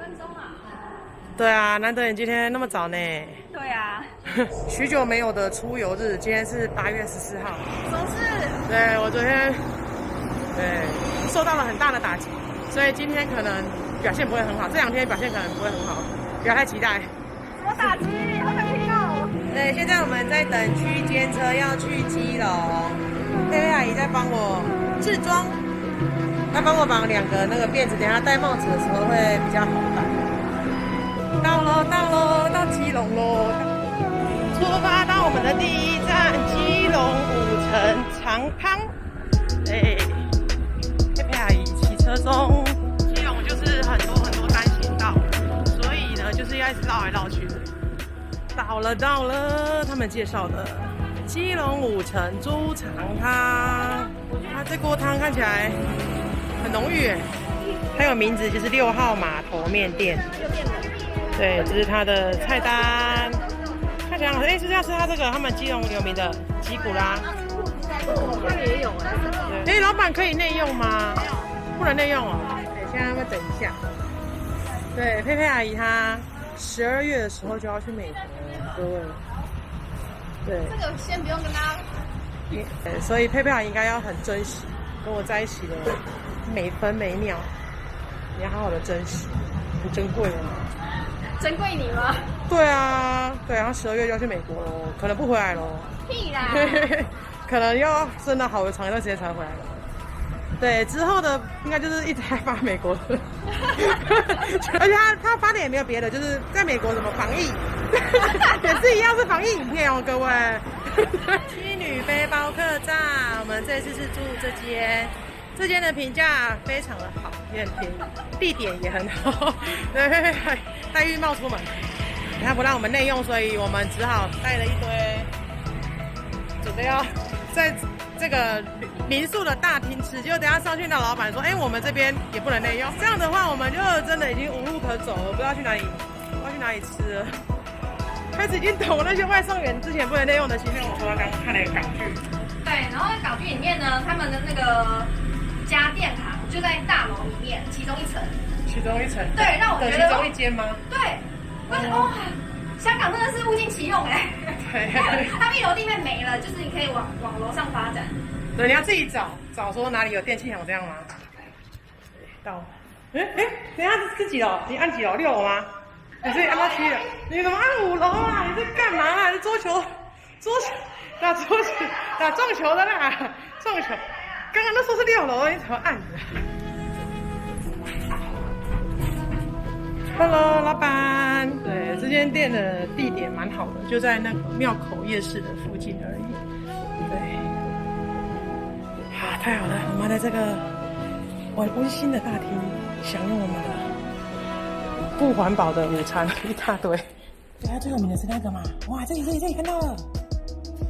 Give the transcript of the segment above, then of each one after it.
分钟啊。对啊，难得你今天那么早呢。对啊。许久没有的出游日，今天是8月14号。总是。对，我昨天受到了很大的打击，所以今天可能表现不会很好，这2天表现可能不会很好，不要太期待。什么打击？好想听哦。对，现在我们在等区间车要去基隆，佩佩阿姨在帮我置装，她帮我绑2个那个辫子，等下戴帽子的时候会比较好戴。到喽，到基隆喽！出发到我们的第一站基隆5城长康。对，佩佩阿姨骑车中，基隆就是很多单行道，所以呢就是要一直绕来绕去的。到了，他们介绍的基隆5城猪肠汤。它这锅汤看起来很浓郁，它有名字就是6号码头面店。对，这是它的菜单，看起来好像是要吃它这个他们基隆有名的吉古拉。好像也有哎。老板可以内用吗？不能内用哦。对，现在要等一下。对，佩佩阿姨她12月的时候就要去美国。各位，对，这个先不用跟大家。所以佩佩阿姨应该要很珍惜跟我在一起的每分每秒，你要好好的珍惜，很珍贵哦。珍贵你吗？对啊，然后12月就要去美国喽，可能不回来喽。屁啦！可能要真的好长一段时间才回来了。对，之后的应该就是一直在发美国的，而且他发的也没有别的，就是在美国怎么防疫，也是一样是防疫影片哦，各位。妻女背包客栈，我们这次是住这间的评价非常的好，也很便宜，地点也很好，对，带浴帽出门，他不让我们内用，所以我们只好带了一堆，准备要在这个民宿的大厅吃，结果等下上去那老板说，我们这边也不能内用，这样的话我们就真的已经无路可走了，不知道去哪里吃了。开始已经懂那些外送员之前不能内用的心态。我说刚刚看了一个港剧，对，然后港剧里面呢，他们的那个家电行就在大楼里面，其中一层。对，让我觉得其中一间吗？对，哇，香港真的是物尽其用哎。对，他们1楼地面没了，就是你可以往楼上发展。对，你要自己找说哪里有电器行这样吗？到了。等一下是几楼？你按几楼？6楼吗？你是按到7楼？你怎么按5楼啊？你在干嘛啦？你打撞球的啦！撞球，刚刚都说是6楼，你怎么按的？Hello， 老板。对，这间店的地点蛮好的，就在那个庙口夜市的附近而已。对，太好了，我们在这个温馨的大厅享用我们的不环保的午餐，一大堆。对，它最有名的是那个嘛，哇，这里看到了，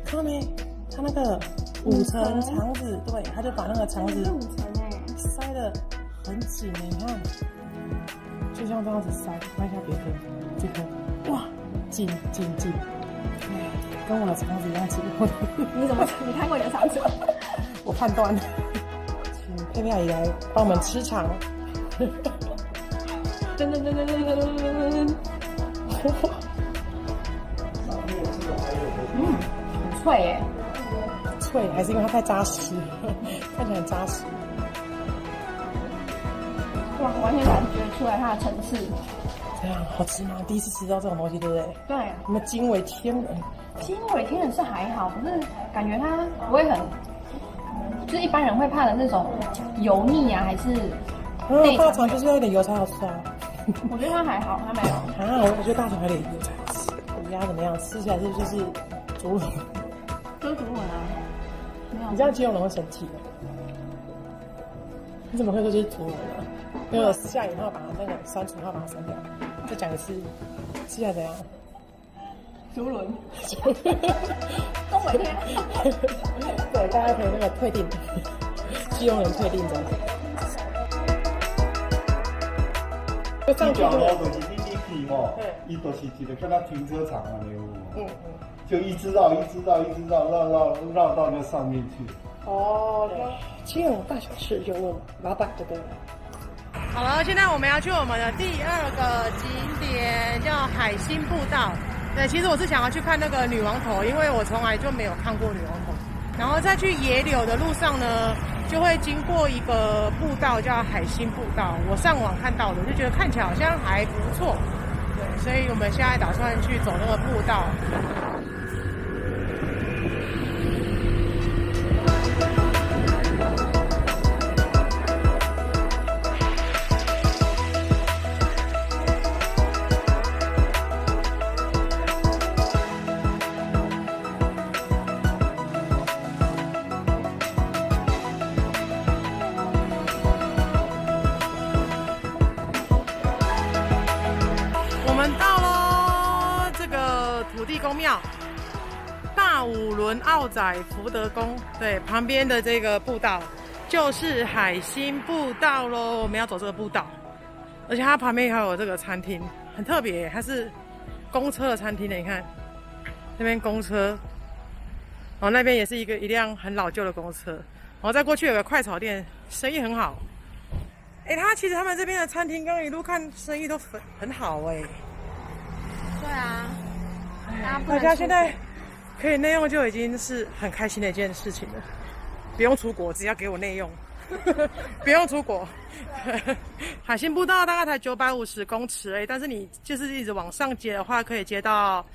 看到没？它那个5层肠子，对，他就把那个肠子塞得很紧，你看。就像这样子塞，看一下别颗，哇，紧，对，跟我的肠子一样紧。你看过你的肠子？我判断，请佩佩阿姨来帮我们吃肠。噔，很脆耶。脆还是因为它太扎实，看起来很扎实。哇，完全感觉出来它的层次。这样好吃吗？第一次吃到这种东西，对不对？对。我们惊为天人。惊为天人是还好，可是感觉它不会很，就是一般人会怕的那种油腻啊，还是？大肠就是要有点油才好吃啊。我觉得它还好，它没有。我觉得大肠有点油才好吃。鸭怎么样？吃起来是不是就是猪肉？就是猪肉啊。你这样基隆人会生气的。你怎么会说就是猪肉呢？因为我下以后把那个删除号把它删掉，再讲一次，吃起来怎样？猪轮，东北天。对，大家可以那个退订，基隆人退订这样。就上去了，就是你去哦，伊都是一个跟它停车场啊，就一直绕到那上面去。哦，基隆大小事就问老板就对了。好了，现在我们要去我们的第2个景点，叫海星步道。对，其实我是想要去看那个女王头，因为我从来就没有看过女王头。然后再去野柳的路上呢，就会经过一个步道叫海星步道。我上网看到的，就觉得看起来好像还不错。对，所以我们现在打算去走那个步道。我们到了这个土地公庙，大武仑奥仔福德宫，对，旁边的这个步道就是海星步道咯。我们要走这个步道，而且它旁边还有这个餐厅，很特别，它是公车的餐厅的。你看那边公车，然后那边也是一辆很老旧的公车，然后再过去有个快炒店，生意很好。其实他们这边的餐厅刚一路看生意都很好哎。对啊，大家现在可以内用就已经是很开心的一件事情了，不用出国，只要给我内用，不用出国。海星步道大概才950公尺而已，但是你就是一直往上接的话，可以接到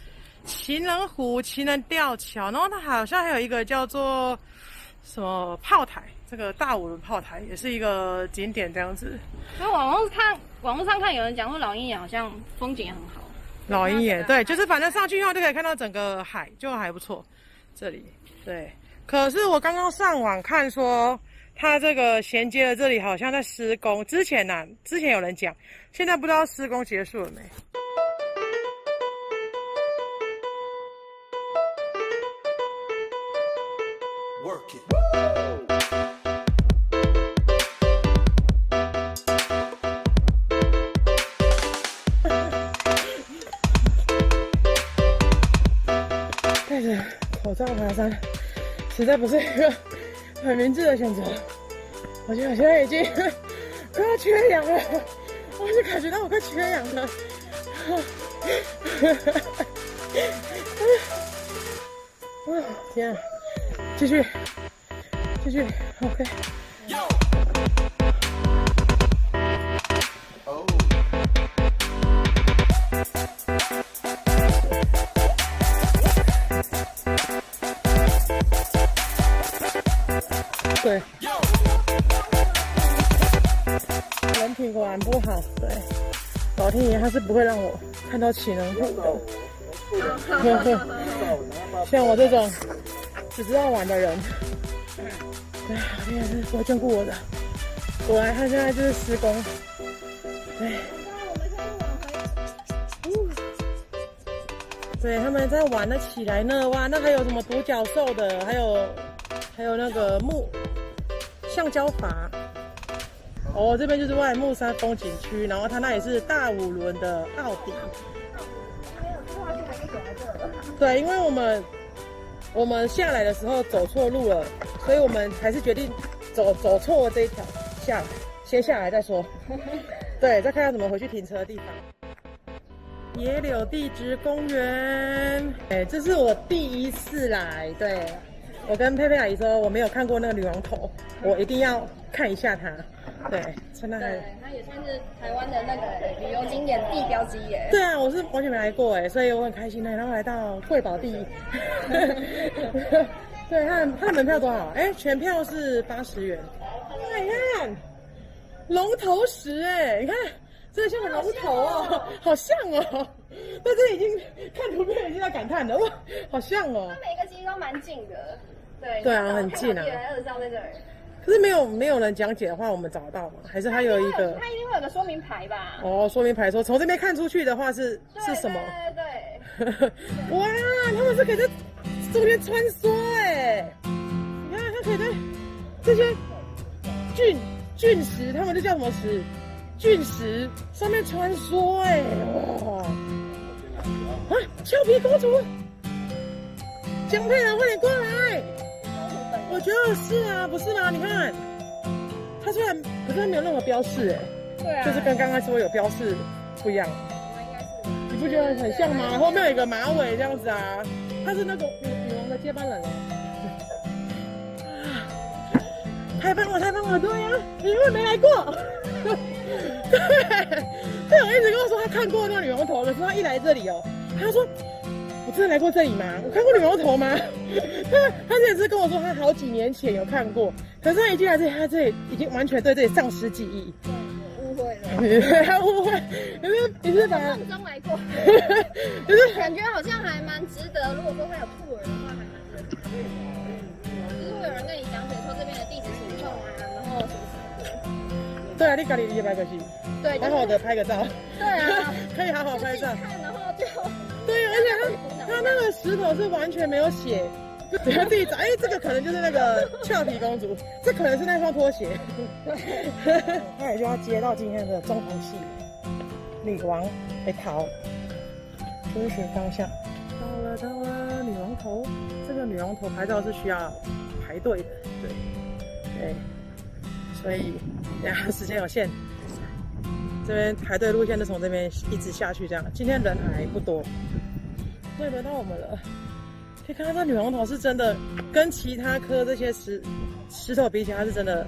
情人湖、情人吊桥，然后它好像还有一个叫做什么炮台。这个大武仑炮台也是一个景点这样子。所以网络上看有人讲说老鹰眼好像风景也很好。老鹰眼对，就是反正上去以后就可以看到整个海，就还不错。这里对，可是我刚刚上网看说，它这个衔接的这里好像在施工。之前有人讲，现在不知道施工结束了没。Work it. 戴着口罩爬山，实在不是一个很明智的选择。我觉得我现在已经快要缺氧了，我就感觉到我快缺氧了。天啊！继续 ，OK。对，人品果然不好。对，老天爷他是不会让我看到情人湖的。像我这种只知道玩的人，对，老天爷是不会眷顾我的。果然他现在就是施工。对，他们在玩了起来呢。哇，那还有什么独角兽的，还有那个橡胶筏。哦，这边就是外木山风景区，然后它那里是大武仑的奥迪。对，因为我们下来的时候走错路了，所以我们还是决定走错了这一条下来，先下来再说。对，再看看怎么回去停车的地方。野柳地质公园，这是我第一次来。对，我跟佩佩阿姨说我没有看过那个女王头，我一定要看一下它。对，真的。对，它也算是台湾的那个旅游景点地标之一耶。对啊，我是完全没来过所以我很开心然后来到贵宝地。对，它的门票多少？全票是80元。你看，龙头石你看。真的像个龙头哦，好像哦。但是已经看图片已经在感叹了，哇，好像哦。它每一个其实都蛮近的，对。对啊，很近啊。2兆在这儿。可是没有人讲解的话，我们找得到吗？还是它有一个？它一定会有个说明牌吧？哦，说明牌说从这边看出去的话是什么？对。哇，他们是可以在这边穿梭你看，它可以在这些巨石，他们这叫什么石？巨石上面穿梭哇！啊，俏皮公主，江佩兰，快点过来！我觉得是啊，不是吗？你看，它虽然可是它没有任何标示对啊，就是跟刚刚说有标示不一样。你不觉得很像吗？后面有一个马尾这样子啊，他是那个女王的接班人。太棒了，太棒了！对呀，你们没来过。对，他有一直跟我说他看过那个女王头，可是他一来这里哦，他说我真的来过这里吗？我看过女王头吗？他之前是跟我说他好几年前有看过，可是他一进来这里，他这里已经完全对这里丧失记忆。误会了，他误会，可是你是把梦中来过，就是感觉好像还蛮值得。如果说他有兔耳的话，还蛮值得。就是会有人跟你讲解说这边的地址行动啊，然后什么什么的。对啊，你赶紧也拍个戏，对，好好的拍个照。对啊，可以好好拍照。看，然后就对，而且他那个石头是完全没有写。就等下自己找，哎，这个可能就是那个俏皮公主，这可能是那双拖鞋。那也就要接到今天的重头戏，女王被逃，遵循方向。到了女王头，这个女王头拍照是需要排队的，对，所以等下时间有限，这边排队路线就从这边一直下去这样。今天人还不多，对，轮到我们了。可以看到这女王头是真的跟其他颗这些石头比起来，它是真的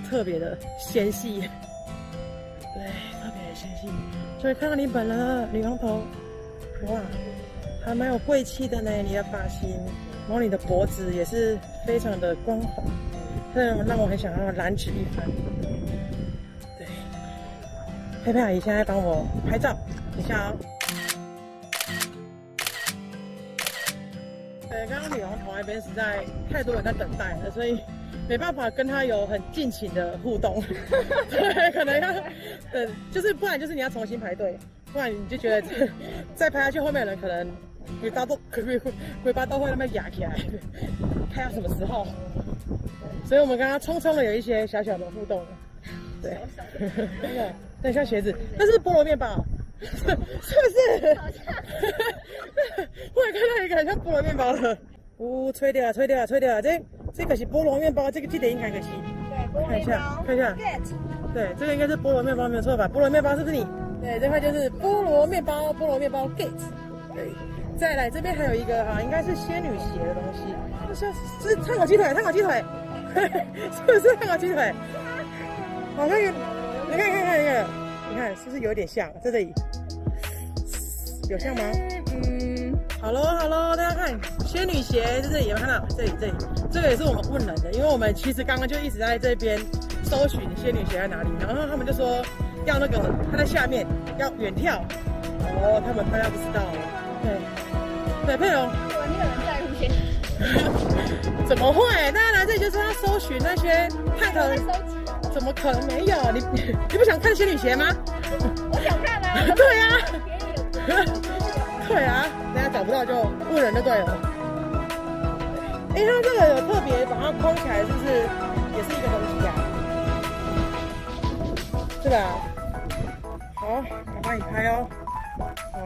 特别的纤细，对，特别的纤细。所以看到你本人了，女王头，哇，还蛮有贵气的呢。你的发型，然后你的脖子也是非常的光滑，这让我很想要染指一番。对，佩佩阿姨现在帮我拍照，等一下哦。对，刚刚女王头那边实在太多人在等待了，所以没办法跟她有很尽情的互动。对，可能要就是不然就是你要重新排队，不然你就觉得再拍下去，后面的人可能尾巴都会那么压起来，看要什么时候。所以我们刚刚匆匆的有一些小小的互动。对，那个等一下鞋子，那是菠萝面包。是不是？好像。我也看到一个很像菠萝面包的。吹掉了，这个是菠萝面包，这个应该可惜。对，菠萝面包。看一下。对，这个应该是菠萝面包，没有错吧？菠萝面包是不是你？对，这块就是菠萝面包 Gates。对，再来这边还有一个应该是仙女鞋的东西，是炭烤鸡腿，是不是炭烤鸡腿？好像有，你看，是不是有点像？在这里有像吗？Hello， 大家看，仙女鞋在这里有没有看到？这里，这个也是我们问人的，因为我们其实刚刚就一直在这边搜寻仙女鞋在哪里，然后他们就说要那个它在下面要远眺。哦，他们大家不知道哦。对，佩蓉，你有人在乎仙女？怎么会？大家来这里就是要搜寻那些探头。怎么可能没有？你不想看仙女鞋吗？我想看啊。对啊。对啊，等下找不到就问人就对了。哎，它这个有特别把它框起来，是不是也是一个东西啊？是吧？好，我帮你拍哦。好。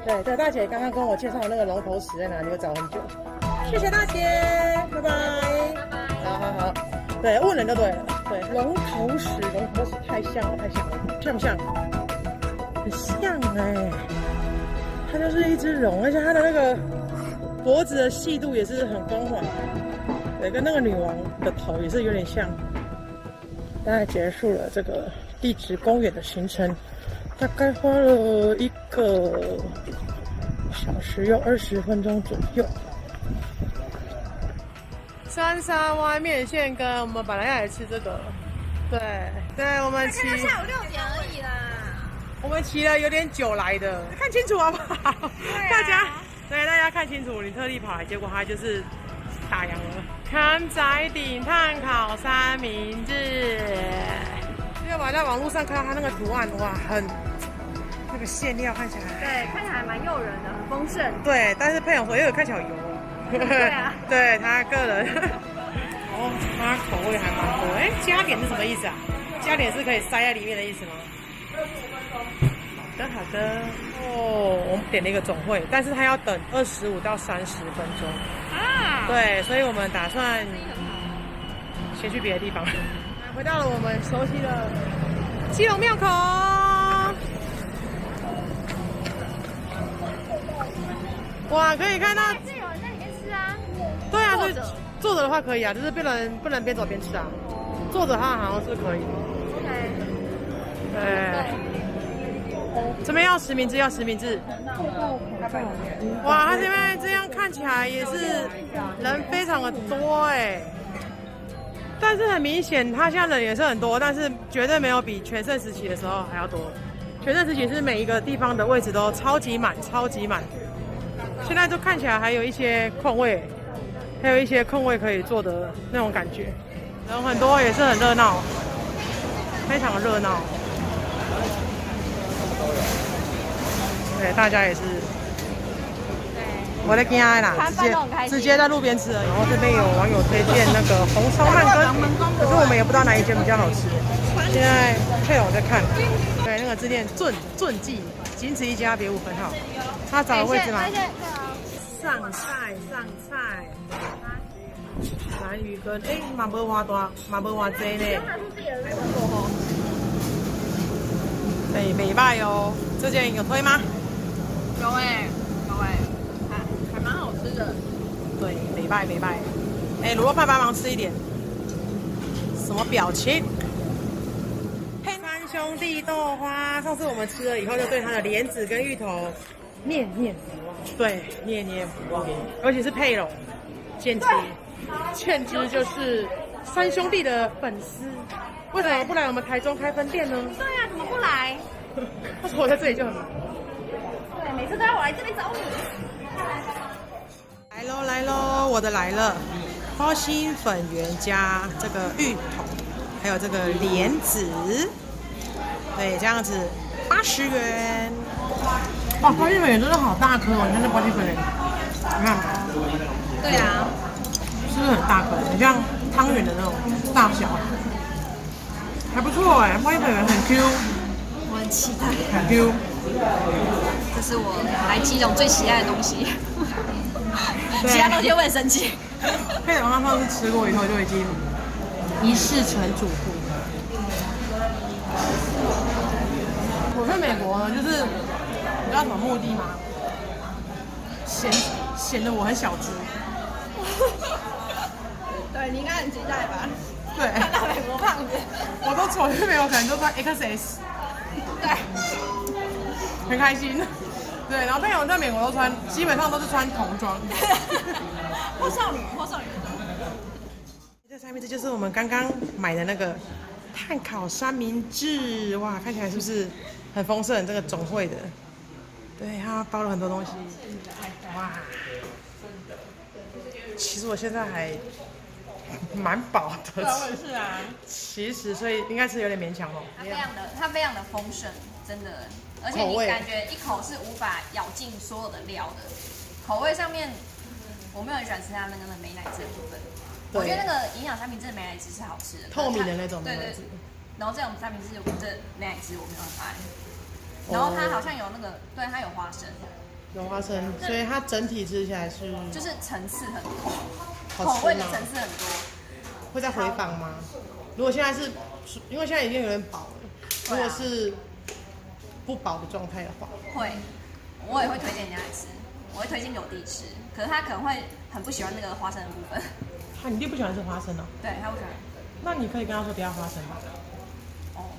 对，这个大姐刚刚跟我介绍那个龙头石在哪里，我找很久。谢谢大姐，拜拜。好。对，问人就对了。对，龙头石太像了，像不像？很像哎，它就是一只龙，而且它的那个脖子的细度也是很光滑，对，跟那个女王的头也是有点像。大概结束了这个地质公园的行程，大概花了1个小时又20分钟左右。山沙湾面线羹，我们本来要来吃这个，对，我们骑下午6点而已啦。我们骑了有点久来的，看清楚好不好？大家看清楚，你特地跑来，结果它就是打烊了。坎仔顶炭烤三明治，因为我在网络上看到它那个图案，哇，那个馅料看起来，对，看起来还蛮诱人的，很丰盛。对，但是佩蓉说，因为看起来好油哦。对啊，对他个人，他口味还蛮多。哎，加点是什么意思啊？加点是可以塞在里面的意思吗？好的。哦，我们点了一个总会，但是他要等25到30分钟。啊。对，所以我们打算先去别的地方。回到了我们熟悉的基隆庙口。哇，可以看到。这有人在里面吃啊。对啊，坐着的话可以啊，就是不能边走边吃啊。坐着的话好像是可以。OK。对。这边要实名制，要实名制。哇，他这边这样看起来也是人非常的多哎，但是很明显，他现在人也是很多，但是绝对没有比全盛时期的时候还要多。全盛时期是每一个地方的位置都超级满，超级满。现在就看起来还有一些空位，还有一些空位可以坐的那种感觉，人很多，也是很热闹，非常热闹。对，大家也是。我在惊啦，直接在路边吃了。然后这边有网友推荐那个红烧鳗羹，可是我们也不知道哪一间比较好吃。现在佩蓉在看，对，那个字店顺记，仅此一家，别无分号。他找的位置吗？上菜。蓝鱼羹，嘛无偌大，嘛无偌济呢。对，美拜哦，这件有推吗？有哎，还蛮好吃的。对，美拜。卤肉饭帮忙吃一点。什么表情？三兄弟豆花，上次我们吃了以后，就对它的莲子跟芋头念念不忘。对，念念不忘。尤其是佩蓉，简直就是三兄弟的粉丝。为什么不来我们台中开分店呢？对啊，怎么不来？他说我在这里就很忙。对，每次都要我来这里找你。来喽，我的来了，花心粉圆加这个芋头，还有这个莲子，对，这样子80元。哇，花心粉圆真的好大颗哦！你看这花心粉圆，你看，对啊，是不是很大颗？很像汤圆的那种大小，还不错哎，花心粉圆很 Q。我很期待。很 Q。这是我来基隆最喜爱的东西。其他东西会很生气。佩蓉他上次吃过以后就已经一试成主顾。我去美国呢，就是你知道什么目的吗？显得我很小只。对，你应该很期待吧？对。看到美国胖子，我都走去美国可能都穿 XS。对。很开心。对，然后佩蓉在美国基本上都是穿童装，或少女。这上面这就是我们刚刚买的那个炭烤三明治，哇，看起来是不是很丰盛？这个总会的，对，它包了很多东西，哇，其实我现在还蛮饱的，我也是啊。其实所以应该是有点勉强哦。它非常的丰盛，真的。而且你感觉一口是无法咬尽所有的料的。口味上面，我没有很喜欢吃它那个美乃滋的部分。我觉得那个营养三明治的美乃滋是好吃的，透明的那种美乃滋。然后这种三明治的美乃滋我没有很爱。然后它好像有那个，对，它有花生。有花生，所以它整体吃起来是就是层次很多，口味的层次很多。会再回访吗？如果现在是，因为现在已经有点饱了，如果是不饱的状态的话，会，我也会推荐人家来吃，我会推荐给我弟吃，可是他可能会很不喜欢那个花生的部分。你弟不喜欢吃花生哦？对，他不喜欢。那你可以跟他说不要花生吧。哦，